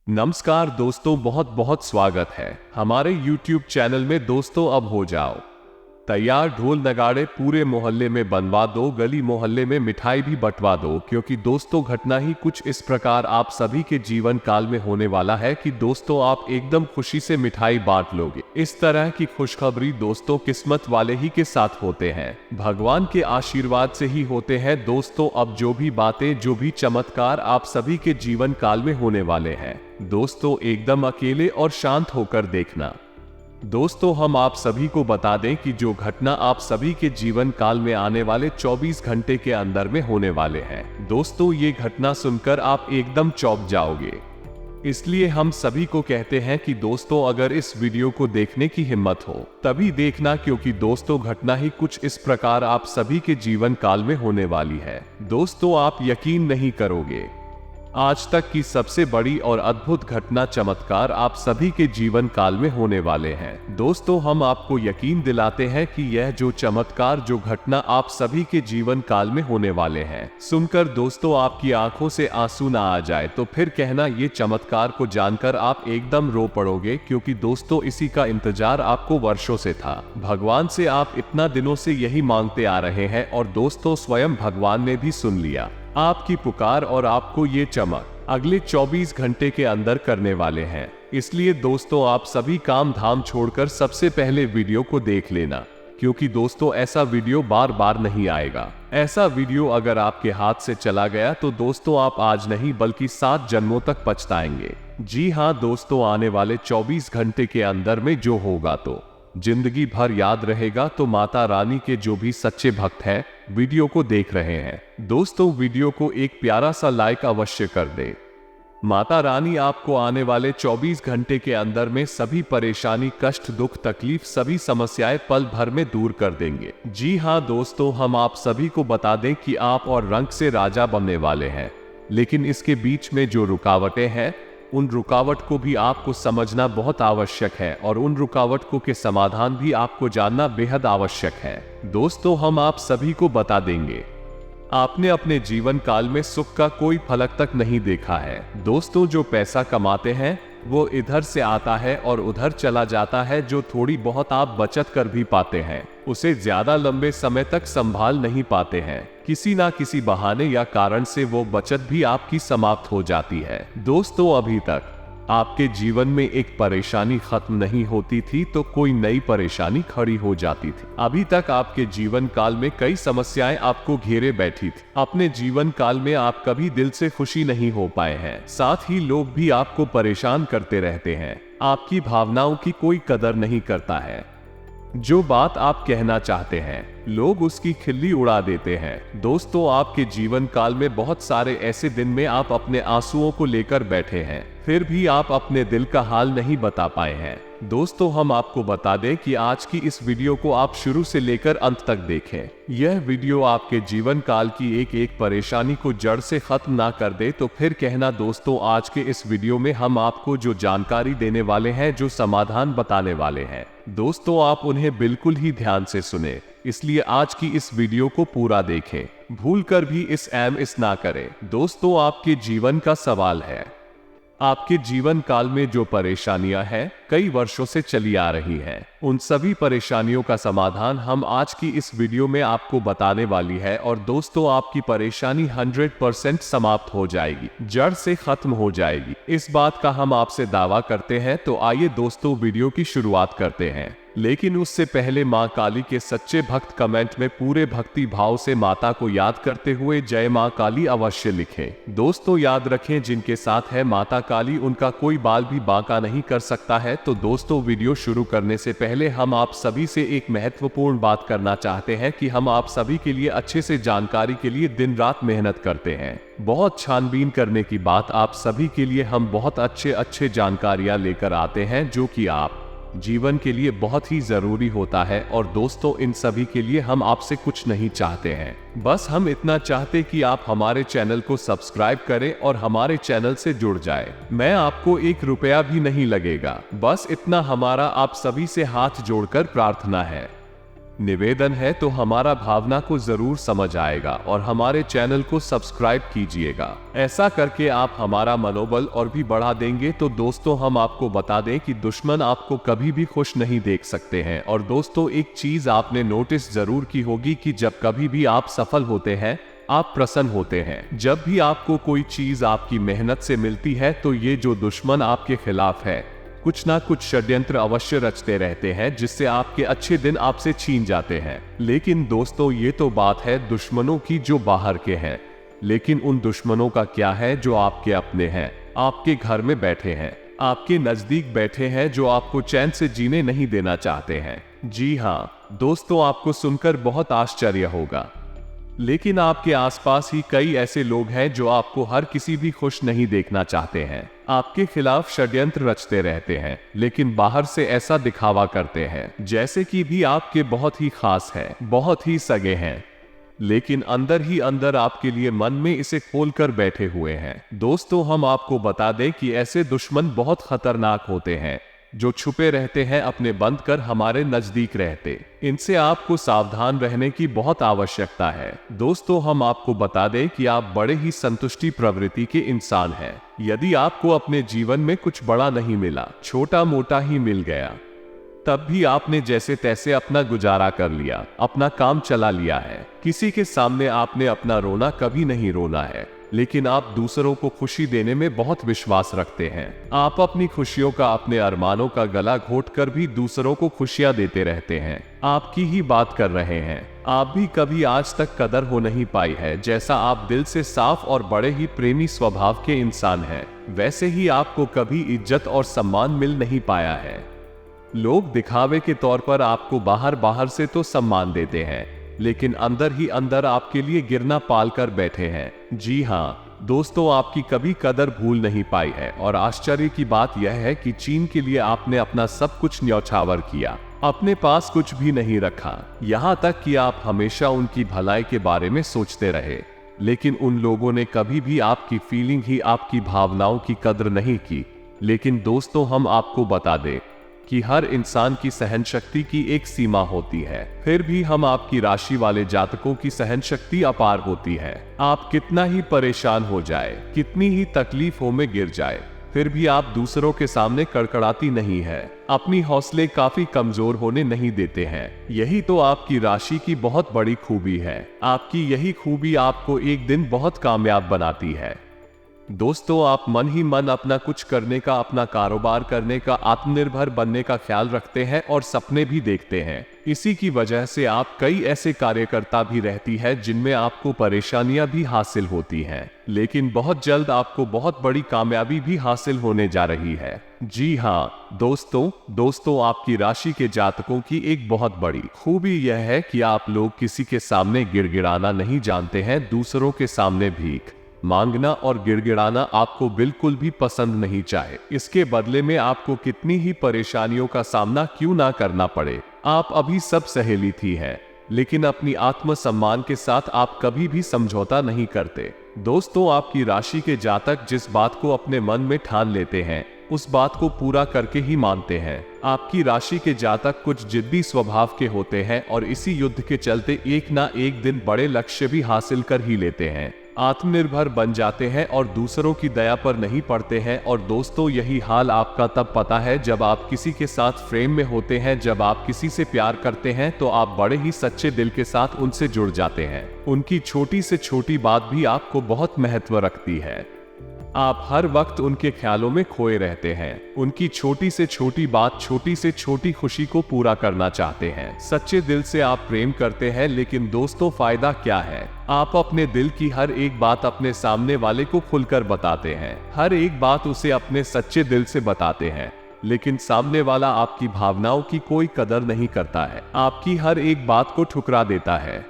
नमस्कार दोस्तों, बहुत बहुत स्वागत है हमारे YouTube चैनल में। दोस्तों अब हो जाओ तैयार, ढोल नगाड़े पूरे मोहल्ले में बनवा दो, गली मोहल्ले में मिठाई भी बंटवा दो, क्योंकि दोस्तों घटना ही कुछ इस प्रकार आप सभी के जीवन काल में होने वाला है कि दोस्तों आप एकदम खुशी से मिठाई बांट लोगे। इस तरह की खुशखबरी दोस्तों किस्मत वाले ही के साथ होते हैं, भगवान के आशीर्वाद से ही होते हैं। दोस्तों अब जो भी बातें, जो भी चमत्कार आप सभी के जीवन काल में होने वाले हैं, दोस्तों एकदम अकेले और शांत होकर देखना। दोस्तों हम आप सभी को बता दें कि जो घटना आप सभी के जीवन काल में आने वाले 24 घंटे के अंदर में होने वाले हैं, दोस्तों ये घटना सुनकर आप एकदम चौंक जाओगे। इसलिए हम सभी को कहते हैं कि दोस्तों अगर इस वीडियो को देखने की हिम्मत हो तभी देखना, क्योंकि दोस्तों घटना ही कुछ इस प्रकार आप सभी के जीवन काल में होने वाली है। दोस्तों आप यकीन नहीं करोगे, आज तक की सबसे बड़ी और अद्भुत घटना, चमत्कार आप सभी के जीवन काल में होने वाले हैं। दोस्तों हम आपको यकीन दिलाते हैं कि यह जो चमत्कार, जो घटना आप सभी के जीवन काल में होने वाले हैं, सुनकर दोस्तों आपकी आंखों से आंसू ना आ जाए तो फिर कहना, ये चमत्कार को जानकर आप एकदम रो पड़ोगे, क्योंकि दोस्तों इसी का इंतजार आपको वर्षों से था। भगवान से आप इतना दिनों से यही मांगते आ रहे हैं और दोस्तों स्वयं भगवान ने भी सुन लिया आपकी पुकार और आपको ये चमक अगले 24 घंटे के अंदर करने वाले हैं। इसलिए दोस्तों आप सभी काम धाम छोड़कर सबसे पहले वीडियो को देख लेना, क्योंकि दोस्तों ऐसा वीडियो बार बार नहीं आएगा। ऐसा वीडियो अगर आपके हाथ से चला गया तो दोस्तों आप आज नहीं बल्कि 7 जन्मों तक पछताएंगे। जी हाँ दोस्तों, आने वाले 24 घंटे के अंदर में जो होगा तो जिंदगी भर याद रहेगा। तो माता रानी के जो भी सच्चे भक्त हैं, वीडियो को देख रहे हैं, दोस्तों वीडियो को एक प्यारा सा लाइक अवश्य कर दे। माता रानी आपको आने वाले 24 घंटे के अंदर में सभी परेशानी, कष्ट, दुख, तकलीफ, सभी समस्याएं पल भर में दूर कर देंगे। जी हाँ दोस्तों, हम आप सभी को बता दें कि आप और रंग से राजा बनने वाले हैं, लेकिन इसके बीच में जो रुकावटें हैं, उन रुकावट को भी आपको समझना बहुत आवश्यक है और उन रुकावट को के समाधान भी आपको जानना बेहद आवश्यक है। दोस्तों हम आप सभी को बता देंगे, आपने अपने जीवन काल में सुख का कोई फलक तक नहीं देखा है। दोस्तों जो पैसा कमाते हैं वो इधर से आता है और उधर चला जाता है। जो थोड़ी बहुत आप बचत कर भी पाते हैं, उसे ज्यादा लंबे समय तक संभाल नहीं पाते हैं। किसी ना किसी बहाने या कारण से वो बचत भी आपकी समाप्त हो जाती है। दोस्तों अभी तक आपके जीवन में एक परेशानी खत्म नहीं होती थी तो कोई नई परेशानी खड़ी हो जाती थी। अभी तक आपके जीवन काल में कई समस्याएं आपको घेरे बैठी थी। अपने जीवन काल में आप कभी दिल से खुशी नहीं हो पाए हैं, साथ ही लोग भी आपको परेशान करते रहते हैं। आपकी भावनाओं की कोई कदर नहीं करता है। जो बात आप कहना चाहते हैं लोग उसकी खिल्ली उड़ा देते हैं। दोस्तों आपके जीवन काल में बहुत सारे ऐसे दिन में आप अपने आंसुओं को लेकर बैठे हैं, फिर भी आप अपने दिल का हाल नहीं बता पाए हैं। दोस्तों हम आपको बता दें कि आज की इस वीडियो को आप शुरू से लेकर अंत तक देखें। यह वीडियो आपके जीवन काल की एक एक परेशानी को जड़ से खत्म ना कर दे तो फिर कहना। दोस्तों आज के इस वीडियो में हम आपको जो जानकारी देने वाले हैं, जो समाधान बताने वाले हैं, दोस्तों आप उन्हें बिल्कुल ही ध्यान से सुने। इसलिए आज की इस वीडियो को पूरा देखें, भूलकर भी इस ना करें। दोस्तों आपके जीवन का सवाल है, आपके जीवन काल में जो परेशानियां हैं, कई वर्षों से चली आ रही हैं, उन सभी परेशानियों का समाधान हम आज की इस वीडियो में आपको बताने वाली है। और दोस्तों आपकी परेशानी 100% समाप्त हो जाएगी, जड़ से खत्म हो जाएगी, इस बात का हम आपसे दावा करते हैं। तो आइए दोस्तों वीडियो की शुरुआत करते हैं, लेकिन उससे पहले मां काली के सच्चे भक्त कमेंट में पूरे भक्ति भाव से माता को याद करते हुए जय मां काली अवश्य लिखें। दोस्तों याद रखें, जिनके साथ है माता काली उनका कोई बाल भी बांका नहीं कर सकता है। तो दोस्तों वीडियो शुरू करने से पहले हम आप सभी से एक महत्वपूर्ण बात करना चाहते हैं कि हम आप सभी के लिए अच्छे से जानकारी के लिए दिन रात मेहनत करते हैं। बहुत छानबीन करने की बात, आप सभी के लिए हम बहुत अच्छे जानकारियां लेकर आते हैं, जो कि आप जीवन के लिए बहुत ही जरूरी होता है। और दोस्तों इन सभी के लिए हम आपसे कुछ नहीं चाहते हैं, बस हम इतना चाहते कि आप हमारे चैनल को सब्सक्राइब करें और हमारे चैनल से जुड़ जाए। मैं आपको 1 रुपया भी नहीं लगेगा, बस इतना हमारा आप सभी से हाथ जोड़कर प्रार्थना है। निवेदन है तो हमारा भावना को जरूर समझ आएगा और हमारे चैनल को सब्सक्राइब कीजिएगा। ऐसा करके आप हमारा मनोबल और भी बढ़ा देंगे। तो दोस्तों, हम आपको बता दें कि दुश्मन आपको कभी भी खुश नहीं देख सकते हैं। और दोस्तों, एक चीज आपने नोटिस जरूर की होगी कि जब कभी भी आप सफल होते हैं, आप प्रसन्न होते हैं। जब भी आपको कोई चीज आपकी मेहनत से मिलती है, तो ये जो दुश्मन आपके खिलाफ है, कुछ ना कुछ षड्यंत्र अवश्य रचते रहते हैं, जिससे आपके अच्छे दिन आपसे छीन जाते हैं। लेकिन दोस्तों, ये तो बात है दुश्मनों की जो बाहर के हैं, लेकिन उन दुश्मनों का क्या है जो आपके अपने हैं, आपके घर में बैठे हैं, आपके नजदीक बैठे हैं, जो आपको चैन से जीने नहीं देना चाहते हैं। जी हाँ दोस्तों, आपको सुनकर बहुत आश्चर्य होगा, लेकिन आपके आसपास ही कई ऐसे लोग हैं जो आपको हर किसी भी खुश नहीं देखना चाहते हैं, आपके खिलाफ षड्यंत्र रचते रहते हैं, लेकिन बाहर से ऐसा दिखावा करते हैं जैसे कि भी आपके बहुत ही खास हैं, बहुत ही सगे हैं, लेकिन अंदर ही अंदर आपके लिए मन में इसे खोल कर बैठे हुए हैं। दोस्तों, हम आपको बता दें कि ऐसे दुश्मन बहुत खतरनाक होते हैं, जो छुपे रहते हैं, अपने बंद कर हमारे नजदीक रहते। इनसे आपको सावधान रहने की बहुत आवश्यकता है। दोस्तों, हम आपको बता दें कि आप बड़े ही संतुष्टि प्रवृत्ति के इंसान हैं। यदि आपको अपने जीवन में कुछ बड़ा नहीं मिला, छोटा मोटा ही मिल गया, तब भी आपने जैसे तैसे अपना गुजारा कर लिया, अपना काम चला लिया है। किसी के सामने आपने अपना रोना कभी नहीं रोना है, लेकिन आप दूसरों को खुशी देने में बहुत विश्वास रखते हैं। आप अपनी खुशियों का, अपने अरमानों का गला घोट कर भी दूसरों को खुशियां देते रहते हैं। आपकी ही बात कर रहे हैं। आप भी कभी आज तक कदर हो नहीं पाई है। जैसा आप दिल से साफ और बड़े ही प्रेमी स्वभाव के इंसान हैं, वैसे ही आपको कभी इज्जत और सम्मान मिल नहीं पाया है। लोग दिखावे के तौर पर आपको बाहर बाहर से तो सम्मान देते हैं, लेकिन अंदर ही अंदर आपके लिए गिरना पाल कर बैठे हैं। जी हाँ दोस्तों, आपकी कभी कदर भूल नहीं पाई है। और आश्चर्य की बात यह है कि चीन के लिए आपने अपना सब कुछ न्यौछावर किया, अपने पास कुछ भी नहीं रखा, यहाँ तक कि आप हमेशा उनकी भलाई के बारे में सोचते रहे, लेकिन उन लोगों ने कभी भी आपकी फीलिंग ही, आपकी भावनाओं की कदर नहीं की। लेकिन दोस्तों, हम आपको बता दें कि हर इंसान की सहन शक्ति की एक सीमा होती है। फिर भी हम आपकी राशि वाले जातकों की सहन शक्ति अपार होती है। आप कितना ही परेशान हो जाए, कितनी ही तकलीफों में गिर जाए, फिर भी आप दूसरों के सामने कड़कड़ाती नहीं है, अपनी हौसले काफी कमजोर होने नहीं देते हैं। यही तो आपकी राशि की बहुत बड़ी खूबी है। आपकी यही खूबी आपको एक दिन बहुत कामयाब बनाती है। दोस्तों, आप मन ही मन अपना कुछ करने का, अपना कारोबार करने का, आत्मनिर्भर बनने का ख्याल रखते हैं और सपने भी देखते हैं। इसी की वजह से आप कई ऐसे कार्यकर्ता भी रहती है जिनमें आपको परेशानियां भी हासिल होती हैं, लेकिन बहुत जल्द आपको बहुत बड़ी कामयाबी भी हासिल होने जा रही है। जी हाँ दोस्तों, आपकी राशि के जातकों की एक बहुत बड़ी खूबी यह है कि आप लोग किसी के सामने गिड़गिड़ाना नहीं जानते हैं। दूसरों के सामने भीख मांगना और गिड़गिड़ाना आपको बिल्कुल भी पसंद नहीं चाहे। इसके बदले में आपको कितनी ही परेशानियों का सामना क्यों ना करना पड़े, आप अभी सब सहेली थी है, लेकिन अपनी आत्मसम्मान के साथ आप कभी भी समझौता नहीं करते। दोस्तों, आपकी राशि के जातक जिस बात को अपने मन में ठान लेते हैं, उस बात को पूरा करके ही मानते हैं। आपकी राशि के जातक कुछ जिद्दी स्वभाव के होते हैं और इसी युद्ध के चलते एक ना एक दिन बड़े लक्ष्य भी हासिल कर ही लेते हैं, आत्मनिर्भर बन जाते हैं और दूसरों की दया पर नहीं पड़ते हैं। और दोस्तों, यही हाल आपका तब पता है जब आप किसी के साथ प्रेम में होते हैं। जब आप किसी से प्यार करते हैं तो आप बड़े ही सच्चे दिल के साथ उनसे जुड़ जाते हैं। उनकी छोटी से छोटी बात भी आपको बहुत महत्व रखती है। आप हर वक्त उनके ख्यालों में खोए रहते हैं। उनकी छोटी से छोटी बात, छोटी से छोटी खुशी को पूरा करना चाहते हैं। सच्चे दिल से आप प्रेम करते हैं, लेकिन दोस्तों फायदा क्या है? आप अपने दिल की हर एक बात अपने सामने वाले को खुलकर बताते हैं, हर एक बात उसे अपने सच्चे दिल से बताते हैं, लेकिन सामने वाला आपकी भावनाओं की कोई कदर नहीं करता है, आपकी हर एक बात को ठुकरा देता है।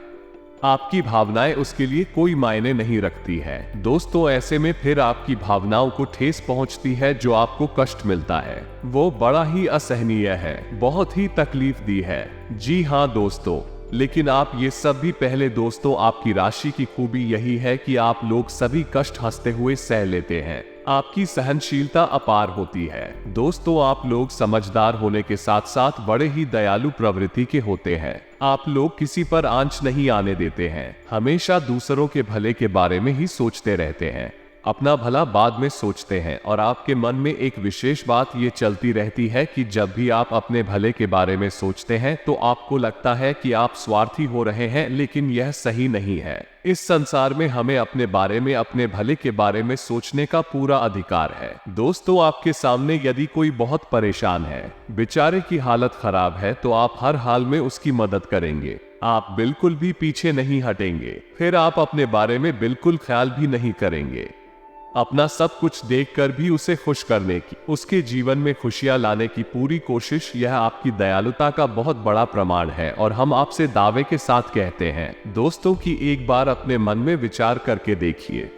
आपकी भावनाएं उसके लिए कोई मायने नहीं रखती है। दोस्तों, ऐसे में फिर आपकी भावनाओं को ठेस पहुंचती है, जो आपको कष्ट मिलता है वो बड़ा ही असहनीय है, बहुत ही तकलीफ दी है। जी हाँ दोस्तों, लेकिन आप ये सब भी पहले दोस्तों, आपकी राशि की खूबी यही है कि आप लोग सभी कष्ट हंसते हुए सह लेते हैं। आपकी सहनशीलता अपार होती है। दोस्तों, आप लोग समझदार होने के साथ साथ बड़े ही दयालु प्रवृत्ति के होते हैं। आप लोग किसी पर आंच नहीं आने देते हैं, हमेशा दूसरों के भले के बारे में ही सोचते रहते हैं, अपना भला बाद में सोचते हैं। और आपके मन में एक विशेष बात ये चलती रहती है कि जब भी आप अपने भले के बारे में सोचते हैं तो आपको लगता है कि आप स्वार्थी हो रहे हैं, लेकिन यह सही नहीं है। इस संसार में हमें अपने बारे में, अपने भले के बारे में सोचने का पूरा अधिकार है। दोस्तों, आपके सामने यदि कोई बहुत परेशान है, बेचारे की हालत खराब है, तो आप हर हाल में उसकी मदद करेंगे, आप बिल्कुल भी पीछे नहीं हटेंगे। फिर आप अपने बारे में बिल्कुल ख्याल भी नहीं करेंगे, अपना सब कुछ देखकर भी उसे खुश करने की, उसके जीवन में खुशियां लाने की पूरी कोशिश, यह आपकी दयालुता का बहुत बड़ा प्रमाण है। और हम आपसे दावे के साथ कहते हैं दोस्तों कि एक बार अपने मन में विचार करके देखिए,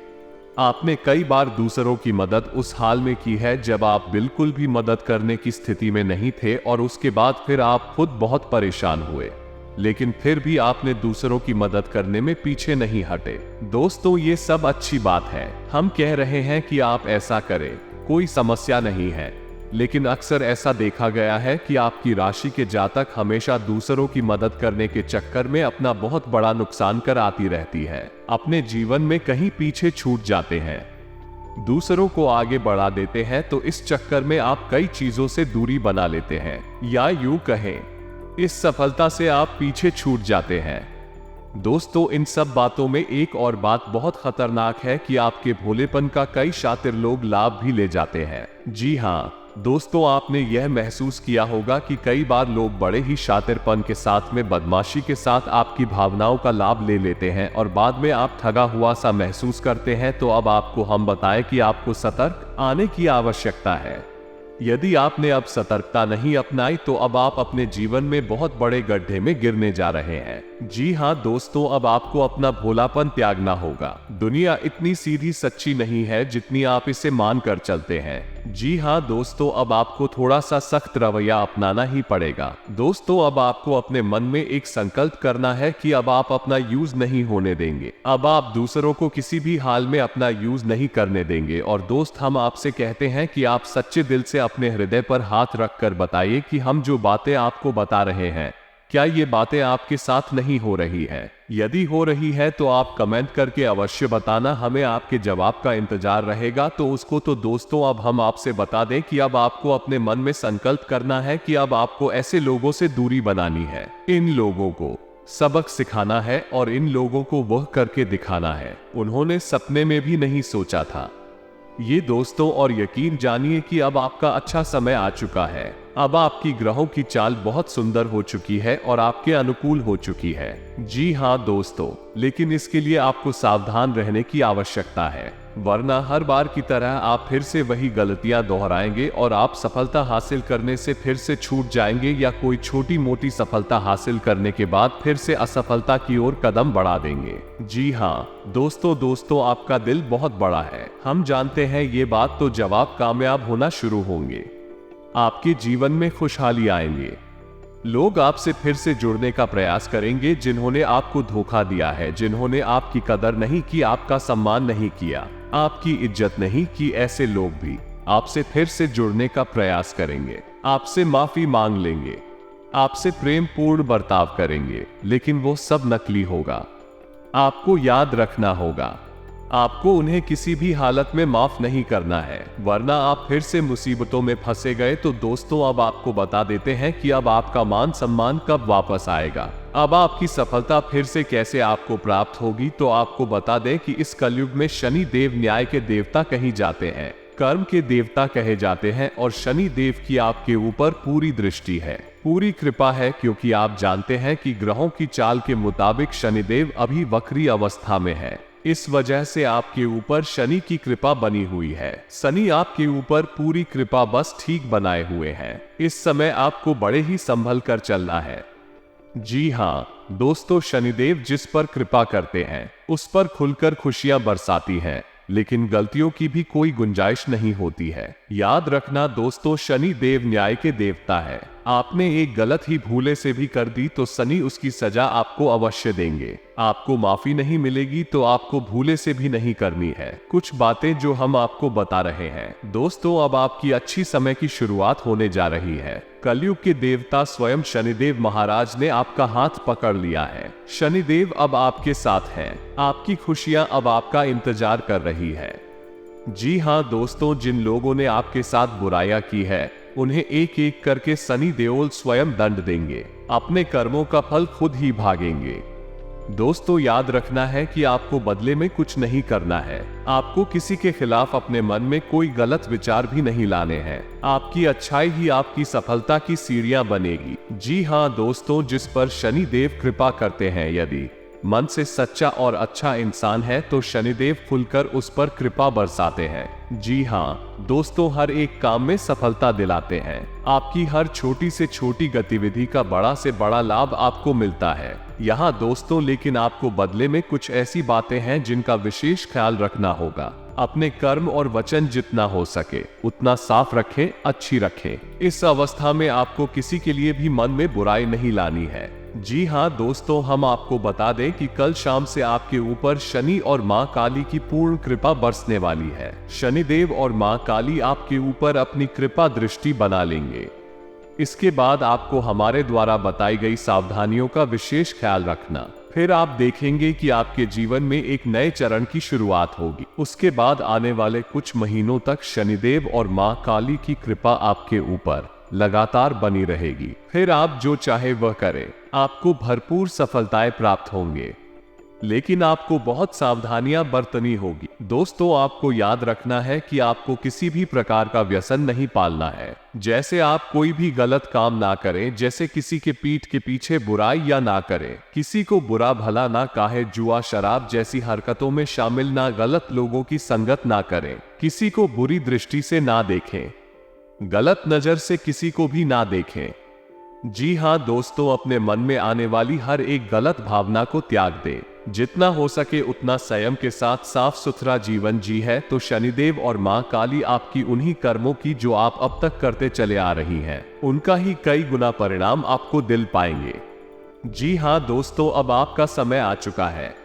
आपने कई बार दूसरों की मदद उस हाल में की है जब आप बिल्कुल भी मदद करने की स्थिति में नहीं थे, और उसके बाद फिर आप खुद बहुत परेशान हुए, लेकिन फिर भी आपने दूसरों की मदद करने में पीछे नहीं हटे। दोस्तों, ये सब अच्छी बात है, हम कह रहे हैं कि आप ऐसा करें, कोई समस्या नहीं है। लेकिन अक्सर ऐसा देखा गया है कि आपकी राशि के जातक हमेशा दूसरों की मदद करने के चक्कर में अपना बहुत बड़ा नुकसान कर आती रहती है, अपने जीवन में कहीं पीछे छूट जाते हैं, दूसरों को आगे बढ़ा देते हैं, तो इस चक्कर में आप कई चीजों से दूरी बना लेते हैं, या यूं कहें इस सफलता से आप पीछे छूट जाते हैं। दोस्तों, इन सब बातों में एक और बात बहुत खतरनाक है कि आपके भोलेपन का कई शातिर लोग लाभ भी ले जाते हैं। जी हाँ दोस्तों, आपने यह महसूस किया होगा कि कई बार लोग बड़े ही शातिरपन के साथ में बदमाशी के साथ आपकी भावनाओं का लाभ ले लेते हैं, और बाद में आप ठगा हुआ सा महसूस करते हैं। तो अब आपको हम बताएं कि आपको सतर्क आने की आवश्यकता है। यदि आपने अब सतर्कता नहीं अपनाई तो अब आप अपने जीवन में बहुत बड़े गड्ढे में गिरने जा रहे हैं। जी हाँ दोस्तों, अब आपको अपना भोलापन त्यागना होगा। दुनिया इतनी सीधी सच्ची नहीं है जितनी आप इसे मानकर चलते हैं। जी हाँ दोस्तों, अब आपको थोड़ा सा सख्त रवैया अपनाना ही पड़ेगा। दोस्तों, अब आपको अपने मन में एक संकल्प करना है कि अब आप अपना यूज नहीं होने देंगे, अब आप दूसरों को किसी भी हाल में अपना यूज नहीं करने देंगे। और दोस्त, हम आपसे कहते हैं कि आप सच्चे दिल से अपने हृदय पर हाथ रखकर बताइए कि हम जो बातें आपको बता रहे हैं, क्या ये बातें आपके साथ नहीं हो रही है? यदि हो रही है तो आप कमेंट करके अवश्य बताना, हमें आपके जवाब का इंतजार रहेगा। तो उसको तो दोस्तों, अब हम आपसे बता दें कि अब आपको अपने मन में संकल्प करना है कि अब आपको ऐसे लोगों से दूरी बनानी है, इन लोगों को सबक सिखाना है और इन लोगों को वह करके दिखाना है उन्होंने सपने में भी नहीं सोचा था। ये दोस्तों, और यकीन जानिए कि अब आपका अच्छा समय आ चुका है। अब आपकी ग्रहों की चाल बहुत सुंदर हो चुकी है और आपके अनुकूल हो चुकी है। जी हाँ दोस्तों, लेकिन इसके लिए आपको सावधान रहने की आवश्यकता है, वरना हर बार की तरह आप फिर से वही गलतियां दोहराएंगे और आप सफलता हासिल करने से फिर से छूट जाएंगे, या कोई छोटी मोटी सफलता हासिल करने के बाद फिर से असफलता की ओर कदम बढ़ा देंगे। जी हाँ दोस्तों, आपका दिल बहुत बड़ा है, हम जानते हैं ये बात। तो जवाब कामयाब होना शुरू होंगे, आपके जीवन में खुशहाली आएंगे, लोग आपसे फिर से जुड़ने का प्रयास करेंगे जिन्होंने आपको धोखा दिया है, जिन्होंने आपकी कदर नहीं की, आपका सम्मान नहीं किया, आपकी इज्जत नहीं की, ऐसे लोग भी आपसे फिर से जुड़ने का प्रयास करेंगे, आपसे माफी मांग लेंगे, आपसे प्रेम पूर्ण बर्ताव करेंगे, लेकिन वो सब नकली होगा। आपको याद रखना होगा, आपको उन्हें किसी भी हालत में माफ नहीं करना है, वरना आप फिर से मुसीबतों में फंसे गए। तो दोस्तों, अब आपको बता देते हैं कि अब आपका मान सम्मान कब वापस आएगा, अब आपकी सफलता फिर से कैसे आपको प्राप्त होगी। तो आपको बता दें कि इस कलयुग में शनि देव न्याय के देवता कहे जाते हैं, कर्म के देवता कहे जाते हैं, और शनि देव की आपके ऊपर पूरी दृष्टि है, पूरी कृपा है, क्योंकि आप जानते हैं कि ग्रहों की चाल के मुताबिक शनिदेव अभी वक्री अवस्था में है। इस वजह से आपके ऊपर शनि की कृपा बनी हुई है। शनि आपके ऊपर पूरी कृपा बस ठीक बनाए हुए हैं। इस समय आपको बड़े ही संभल कर चलना है। जी हाँ दोस्तों, शनिदेव जिस पर कृपा करते हैं उस पर खुलकर खुशियां बरसाती हैं, लेकिन गलतियों की भी कोई गुंजाइश नहीं होती है। याद रखना दोस्तों, शनि देव न्याय के देवता है। आपने एक गलत ही भूले से भी कर दी तो शनि उसकी सजा आपको अवश्य देंगे। आपको माफी नहीं मिलेगी तो आपको भूले से भी नहीं करनी है। कुछ बातें जो हम आपको बता रहे हैं दोस्तों, अब आपकी अच्छी समय की शुरुआत होने जा रही है। कलयुग के देवता स्वयं शनिदेव महाराज ने आपका हाथ पकड़ लिया है। शनिदेव अब आपके साथ हैं। आपकी खुशियां अब आपका इंतजार कर रही है। जी हाँ दोस्तों, जिन लोगों ने आपके साथ बुराइयां की है उन्हें एक एक करके शनि देओल स्वयं दंड देंगे। अपने कर्मों का फल खुद ही भागेंगे। दोस्तों याद रखना है कि आपको बदले में कुछ नहीं करना है। आपको किसी के खिलाफ अपने मन में कोई गलत विचार भी नहीं लाने हैं। आपकी अच्छाई ही आपकी सफलता की सीढ़ियां बनेगी। जी हाँ दोस्तों, जिस पर शनि देव कृपा करते हैं, यदि मन से सच्चा और अच्छा इंसान है तो शनिदेव खुलकर उस पर कृपा बरसाते हैं। जी हाँ दोस्तों, हर एक काम में सफलता दिलाते हैं। आपकी हर छोटी से छोटी गतिविधि का बड़ा से बड़ा लाभ आपको मिलता है यहाँ दोस्तों। लेकिन आपको बदले में कुछ ऐसी बातें हैं जिनका विशेष ख्याल रखना होगा। अपने कर्म और वचन जितना हो सके उतना साफ रखें, अच्छी रखें। इस अवस्था में आपको किसी के लिए भी मन में बुराई नहीं लानी है। जी हाँ दोस्तों, हम आपको बता दें कि कल शाम से आपके ऊपर शनि और मां काली की पूर्ण कृपा बरसने वाली है। शनिदेव और मां काली आपके ऊपर अपनी कृपा दृष्टि बना लेंगे। इसके बाद आपको हमारे द्वारा बताई गई सावधानियों का विशेष ख्याल रखना। फिर आप देखेंगे कि आपके जीवन में एक नए चरण की शुरुआत होगी। उसके बाद आने वाले कुछ महीनों तक शनिदेव और मां काली की कृपा आपके ऊपर लगातार बनी रहेगी। फिर आप जो चाहे वह करें, आपको भरपूर सफलताएं प्राप्त होंगे। लेकिन आपको बहुत सावधानियां बरतनी होगी। दोस्तों आपको याद रखना है कि आपको किसी भी प्रकार का व्यसन नहीं पालना है। जैसे आप कोई भी गलत काम ना करें, जैसे किसी के पीठ के पीछे बुराई या ना करें, किसी को बुरा भला ना कहे, जुआ शराब जैसी हरकतों में शामिल ना, गलत लोगों की संगत ना करें, किसी को बुरी दृष्टि से ना देखें, गलत नजर से किसी को भी ना देखें। जी हाँ दोस्तों, अपने मन में आने वाली हर एक गलत भावना को त्याग दें। जितना हो सके उतना संयम के साथ साफ सुथरा जीवन जी है तो शनिदेव और मां काली आपकी उन्हीं कर्मों की जो आप अब तक करते चले आ रही हैं, उनका ही कई गुना परिणाम आपको दिल पाएंगे। जी हाँ दोस्तों, अब आपका समय आ चुका है।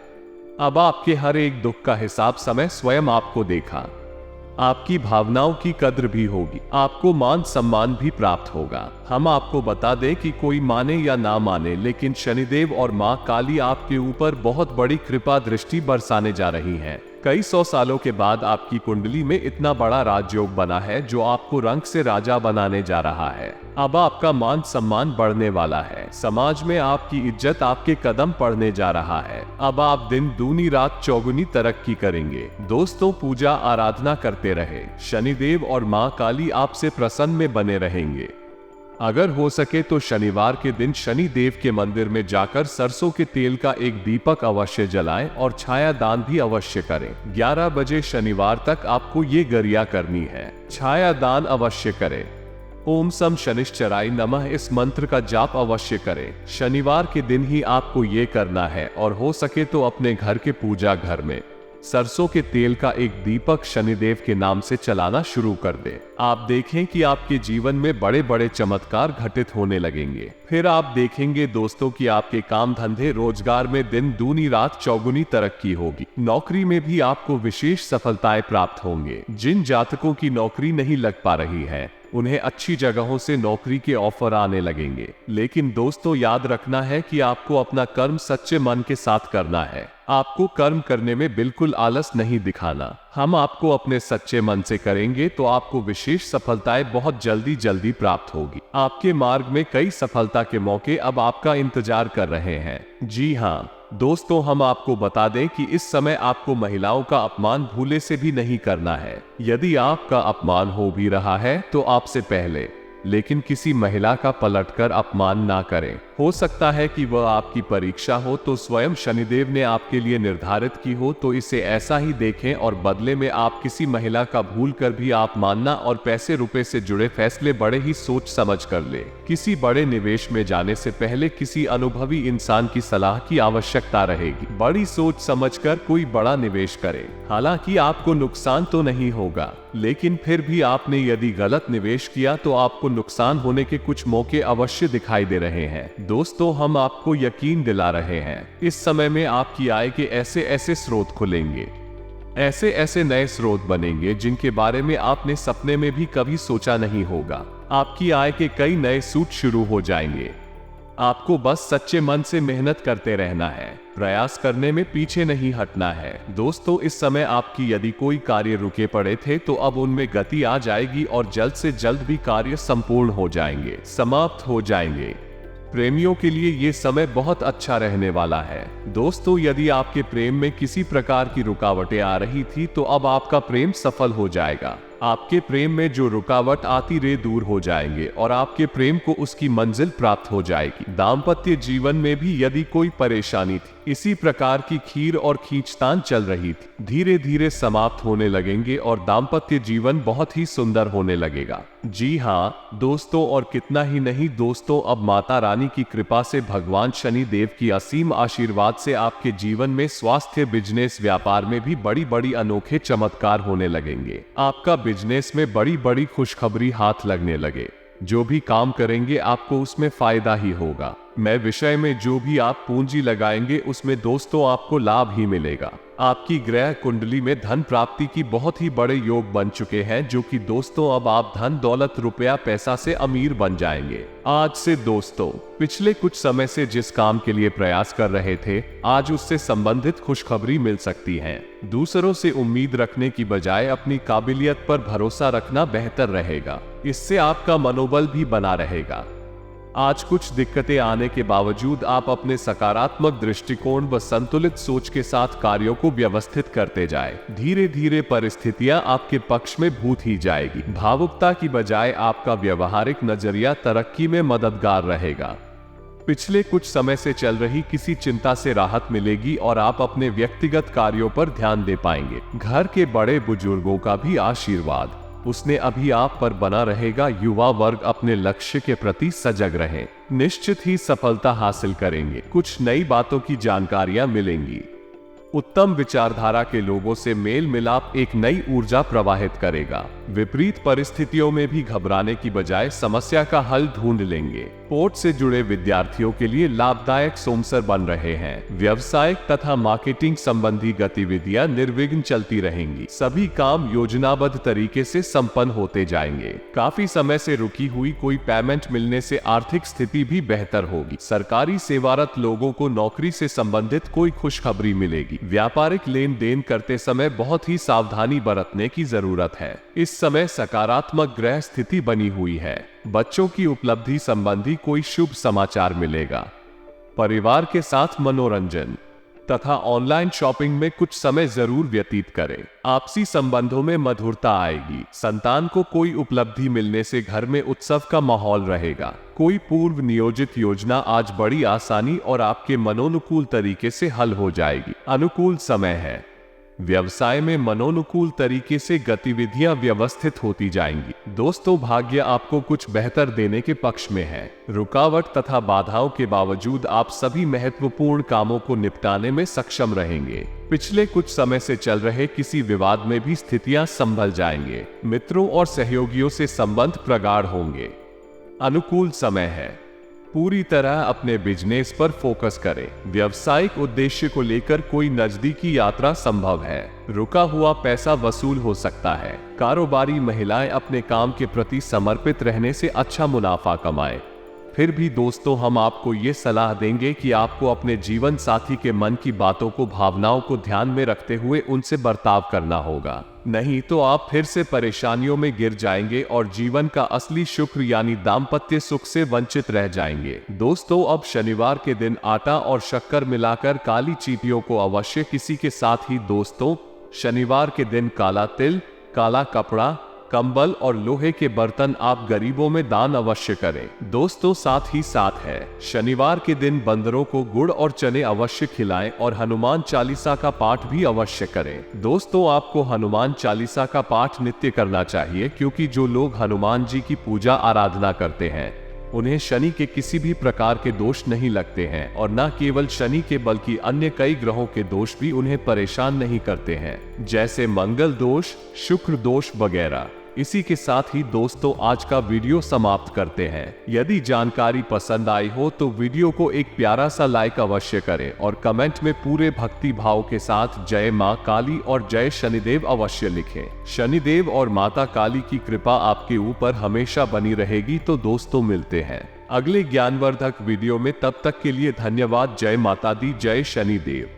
अब आपके हर एक दुख का हिसाब समय स्वयं आपको देखा। आपकी भावनाओं की कद्र भी होगी, आपको मान सम्मान भी प्राप्त होगा। हम आपको बता दें कि कोई माने या ना माने, लेकिन शनिदेव और मां काली आपके ऊपर बहुत बड़ी कृपा दृष्टि बरसाने जा रही हैं। कई 100 सालों के बाद आपकी कुंडली में इतना बड़ा राजयोग बना है जो आपको रंग से राजा बनाने जा रहा है। अब आपका मान सम्मान बढ़ने वाला है। समाज में आपकी इज्जत आपके कदम पड़ने जा रहा है। अब आप दिन दूनी रात चौगुनी तरक्की करेंगे। दोस्तों पूजा आराधना करते रहे। शनिदेव और मां काली आपसे प्रसन्न में बने रहेंगे। अगर हो सके तो शनिवार के दिन शनि देव के मंदिर में जाकर सरसों के तेल का एक दीपक अवश्य जलाएं और छाया दान भी अवश्य करें। 11 बजे शनिवार तक आपको ये गरिया करनी है। छाया दान अवश्य करें। ओम सम शनिश्चराय नमः इस मंत्र का जाप अवश्य करें। शनिवार के दिन ही आपको ये करना है और हो सके तो अपने घर के पूजा घर में सरसों के तेल का एक दीपक शनिदेव के नाम से चलाना शुरू कर दें। आप देखें कि आपके जीवन में बड़े बड़े चमत्कार घटित होने लगेंगे। फिर आप देखेंगे दोस्तों कि आपके काम धंधे रोजगार में दिन दूनी रात चौगुनी तरक्की होगी। नौकरी में भी आपको विशेष सफलताएं प्राप्त होंगे। जिन जातकों की नौकरी नहीं लग पा रही है उन्हें अच्छी जगहों से नौकरी के ऑफर आने लगेंगे। लेकिन दोस्तों याद रखना है कि आपको अपना कर्म सच्चे मन के साथ करना है। आपको कर्म करने में बिल्कुल आलस नहीं दिखाना। हम आपको अपने सच्चे मन से करेंगे तो आपको विशेष सफलताएं बहुत जल्दी प्राप्त होगी। आपके मार्ग में कई सफलता के मौके अब आपका इंतजार कर रहे हैं। जी हाँ दोस्तों, हम आपको बता दें कि इस समय आपको महिलाओं का अपमान भूले से भी नहीं करना है। यदि आपका अपमान हो भी रहा है तो आपसे पहले लेकिन किसी महिला का पलटकर अपमान ना करें। हो सकता है कि वह आपकी परीक्षा हो तो स्वयं शनिदेव ने आपके लिए निर्धारित की हो, तो इसे ऐसा ही देखें और बदले में आप किसी महिला का भूल कर भी आप मानना और पैसे रुपए से जुड़े फैसले बड़े ही सोच समझ कर ले। किसी बड़े निवेश में जाने से पहले किसी अनुभवी इंसान की सलाह की आवश्यकता रहेगी। बड़ी सोच समझकर कोई बड़ा निवेश करें। हालांकि आपको नुकसान तो नहीं होगा, लेकिन फिर भी आपने यदि गलत निवेश किया तो आपको नुकसान होने के कुछ मौके अवश्य दिखाई दे रहे हैं। दोस्तों, हम आपको यकीन दिला रहे हैं, इस समय में आपकी आय के ऐसे ऐसे स्रोत खुलेंगे, ऐसे ऐसे नए स्रोत बनेंगे जिनके बारे में आपने सपने में भी कभी सोचा नहीं होगा। आपकी आय के कई नए सूत्र शुरू हो जाएंगे। आपको बस सच्चे मन से मेहनत करते रहना है, प्रयास करने में पीछे नहीं हटना है। दोस्तों, इस समय आपकी यदि कोई कार्य रुके पड़े थे तो अब उनमें गति आ जाएगी और जल्द से जल्द भी कार्य संपूर्ण हो जाएंगे, समाप्त हो जाएंगे। प्रेमियों के लिए ये समय बहुत अच्छा रहने वाला है। दोस्तों, यदि आपके प्रेम में किसी प्रकार की रुकावटें आ रही थी तो अब आपका प्रेम सफल हो जाएगा। आपके प्रेम में जो रुकावट आती रे दूर हो जाएंगे और आपके प्रेम को उसकी मंजिल प्राप्त हो जाएगी। दाम्पत्य जीवन में भी यदि कोई परेशानी थी, इसी प्रकार की खीर और खींचतान चल रही थी, धीरे धीरे समाप्त होने लगेंगे और दाम्पत्य जीवन बहुत ही सुंदर होने लगेगा। जी हाँ दोस्तों, और कितना ही नहीं दोस्तों, अब माता रानी की कृपा से, भगवान शनि देव की असीम आशीर्वाद से आपके जीवन में स्वास्थ्य, बिजनेस, व्यापार में भी बड़ी बड़ी अनोखे चमत्कार होने लगेंगे। आपका बिजनेस में बड़ी बड़ी खुशखबरी हाथ लगने लगे। जो भी काम करेंगे आपको उसमें फायदा ही होगा। मैं विषय में जो भी आप पूंजी लगाएंगे उसमें दोस्तों आपको लाभ ही मिलेगा। आपकी ग्रह कुंडली में धन प्राप्ति की बहुत ही बड़े योग बन चुके हैं, जो कि दोस्तों अब आप धन दौलत रुपया पैसा से अमीर बन जाएंगे। आज से दोस्तों, पिछले कुछ समय से जिस काम के लिए प्रयास कर रहे थे, आज उससे संबंधित खुशखबरी मिल सकती है। दूसरों से उम्मीद रखने की बजाय अपनी काबिलियत पर भरोसा रखना बेहतर रहेगा। इससे आपका मनोबल भी बना रहेगा। आज कुछ दिक्कतें आने के बावजूद आप अपने सकारात्मक दृष्टिकोण व संतुलित सोच के साथ कार्यों को व्यवस्थित करते जाए। धीरे धीरे परिस्थितियां आपके पक्ष में भूत ही जाएगी। भावुकता की बजाय आपका व्यवहारिक नजरिया तरक्की में मददगार रहेगा। पिछले कुछ समय से चल रही किसी चिंता से राहत मिलेगी और आप अपने व्यक्तिगत कार्यों पर ध्यान दे पाएंगे। घर के बड़े बुजुर्गों का भी आशीर्वाद उसने अभी आप पर बना रहेगा। युवा वर्ग अपने लक्ष्य के प्रति सजग रहे, निश्चित ही सफलता हासिल करेंगे। कुछ नई बातों की जानकारियां मिलेंगी। उत्तम विचारधारा के लोगों से मेल मिलाप एक नई ऊर्जा प्रवाहित करेगा। विपरीत परिस्थितियों में भी घबराने की बजाय समस्या का हल ढूंढ लेंगे। पोर्ट से जुड़े विद्यार्थियों के लिए लाभदायक सोमसर बन रहे हैं। व्यवसायिक तथा मार्केटिंग संबंधी गतिविधियां निर्विघ्न चलती रहेंगी। सभी काम योजनाबद्ध तरीके से संपन्न होते जाएंगे। काफी समय से रुकी हुई कोई पेमेंट मिलने से आर्थिक स्थिति भी बेहतर होगी। सरकारी सेवारत लोगों को नौकरी से संबंधित कोई खुशखबरी मिलेगी। व्यापारिक लेन देन करते समय बहुत ही सावधानी बरतने की जरूरत है। इस समय सकारात्मक ग्रह स्थिति बनी हुई है। बच्चों की उपलब्धि संबंधी कोई शुभ समाचार मिलेगा। परिवार के साथ मनोरंजन तथा ऑनलाइन शॉपिंग में कुछ समय जरूर व्यतीत करें। आपसी संबंधों में मधुरता आएगी। संतान को कोई उपलब्धि मिलने से घर में उत्सव का माहौल रहेगा। कोई पूर्व नियोजित योजना आज बड़ी आसानी और आपके मनोनुकूल तरीके से हल हो जाएगी। अनुकूल समय है। व्यवसाय में मनोनुकूल तरीके से गतिविधियां व्यवस्थित होती जाएंगी। दोस्तों, भाग्य आपको कुछ बेहतर देने के पक्ष में है। रुकावट तथा बाधाओं के बावजूद आप सभी महत्वपूर्ण कामों को निपटाने में सक्षम रहेंगे। पिछले कुछ समय से चल रहे किसी विवाद में भी स्थितियां संभल जाएंगे। मित्रों और सहयोगियों से संबंध प्रगाढ़ होंगे। अनुकूल समय है। पूरी तरह अपने बिजनेस पर फोकस करें। व्यावसायिक उद्देश्य को लेकर कोई नजदीकी यात्रा संभव है। रुका हुआ पैसा वसूल हो सकता है। कारोबारी महिलाएं अपने काम के प्रति समर्पित रहने से अच्छा मुनाफा कमाएं। फिर भी दोस्तों, हम आपको ये सलाह देंगे कि आपको अपने जीवन साथी के मन की बातों को, भावनाओं को ध्यान में रखते हुए उनसे बर्ताव करना होगा। नहीं तो आप फिर से परेशानियों में गिर जाएंगे और जीवन का असली शुक्र यानी दाम्पत्य सुख से वंचित रह जाएंगे। दोस्तों, अब शनिवार के दिन आटा और शक्कर मिलाकर काली चींटियों को अवश्य किसी के साथ ही दोस्तों, शनिवार के दिन काला तिल, काला कपड़ा, कंबल और लोहे के बर्तन आप गरीबों में दान अवश्य करें। दोस्तों साथ ही साथ है, शनिवार के दिन बंदरों को गुड़ और चने अवश्य खिलाएं और हनुमान चालीसा का पाठ भी अवश्य करें। दोस्तों आपको हनुमान चालीसा का पाठ नित्य करना चाहिए, क्योंकि जो लोग हनुमान जी की पूजा आराधना करते हैं उन्हें शनि के किसी भी प्रकार के दोष नहीं लगते हैं, और न केवल शनि के बल्कि अन्य कई ग्रहों के दोष भी उन्हें परेशान नहीं करते हैं, जैसे मंगल दोष, शुक्र दोष वगैरह। इसी के साथ ही दोस्तों आज का वीडियो समाप्त करते हैं। यदि जानकारी पसंद आई हो तो वीडियो को एक प्यारा सा लाइक अवश्य करें और कमेंट में पूरे भक्ति भाव के साथ जय मां काली और जय शनिदेव अवश्य लिखें। शनिदेव और माता काली की कृपा आपके ऊपर हमेशा बनी रहेगी। तो दोस्तों मिलते हैं अगले ज्ञानवर्धक वीडियो में, तब तक के लिए धन्यवाद। जय माता दी, जय शनिदेव।